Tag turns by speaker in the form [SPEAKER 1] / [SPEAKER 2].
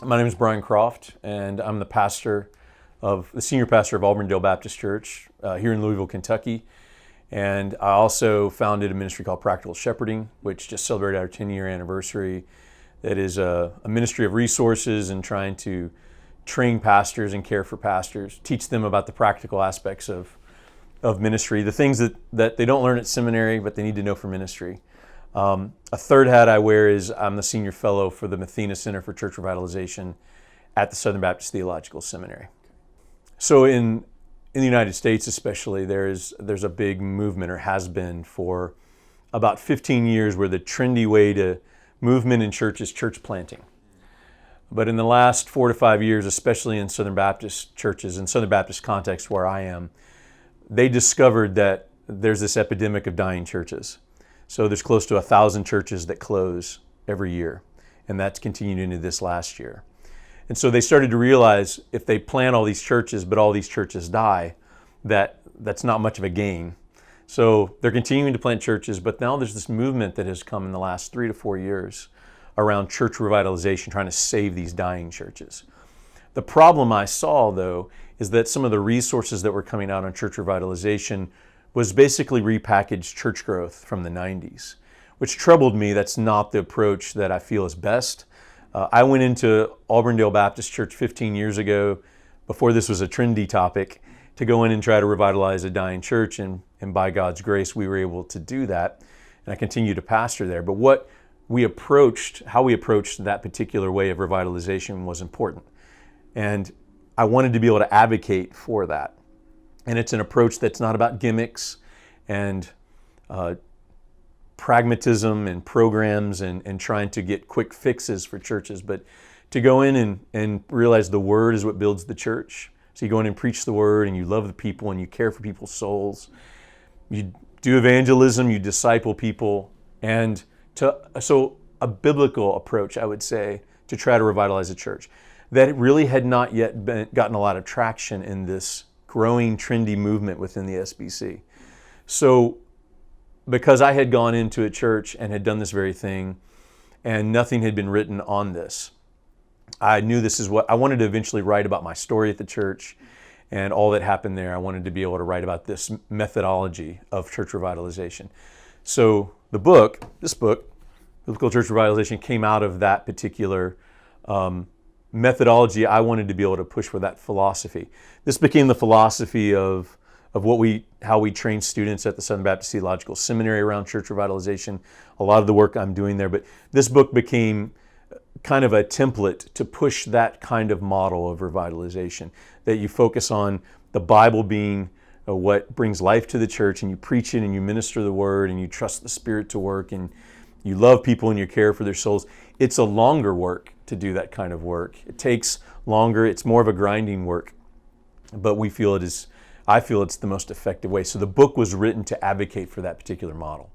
[SPEAKER 1] My name is Brian Croft, and I'm the senior pastor of Auburndale Baptist Church here in Louisville, Kentucky. And I also founded a ministry called Practical Shepherding, which just celebrated our 10-year anniversary. That is a ministry of resources and trying to train pastors and care for pastors, teach them about the practical aspects of ministry, the things that they don't learn at seminary, but they need to know for ministry. A third hat I wear is I'm the senior fellow for the Mathena Center for Church Revitalisation at the Southern Baptist Theological Seminary. So in the United States especially, there's a big movement, or has been for about 15 years, where the trendy way to movement in church is church planting. But in the last 4 to 5 years, especially in Southern Baptist churches, in Southern Baptist context where I am, they discovered that there's this epidemic of dying churches. So there's close to 1,000 churches that close every year, and that's continued into this last year. And so they started to realize if they plant all these churches, but all these churches die, that's not much of a gain. So they're continuing to plant churches, but now there's this movement that has come in the last 3 to 4 years around church revitalization, trying to save these dying churches. The problem I saw, though, is that some of the resources that were coming out on church revitalization was basically repackaged church growth from the 90s, which troubled me. That's not the approach that I feel is best. I went into Auburndale Baptist Church 15 years ago, before this was a trendy topic, to go in and try to revitalize a dying church, and by God's grace, we were able to do that, and I continue to pastor there. But how we approached that particular way of revitalization was important, and I wanted to be able to advocate for that. And it's an approach that's not about gimmicks and pragmatism and programs and trying to get quick fixes for churches, but to go in and realize the Word is what builds the church. So you go in and preach the Word, and you love the people, and you care for people's souls. You do evangelism, you disciple people, and so a biblical approach, I would say, to try to revitalize a church that really had not yet gotten a lot of traction in this growing trendy movement within the SBC. So because I had gone into a church and had done this very thing, and nothing had been written on this, I knew this is what I wanted to eventually write about, my story at the church and all that happened there. I wanted to be able to write about this methodology of church revitalization. So this book, Biblical Church Revitalisation, came out of that particular methodology. I wanted to be able to push for that philosophy. This became the philosophy of how we train students at the Southern Baptist Theological Seminary around church revitalization, a lot of the work I'm doing there. But this book became kind of a template to push that kind of model of revitalization, that you focus on the Bible being what brings life to the church, and you preach it and you minister the Word and you trust the Spirit to work, and you love people and you care for their souls. It's a longer work to do that kind of work. It takes longer. It's more of a grinding work, but I feel it's the most effective way. So the book was written to advocate for that particular model.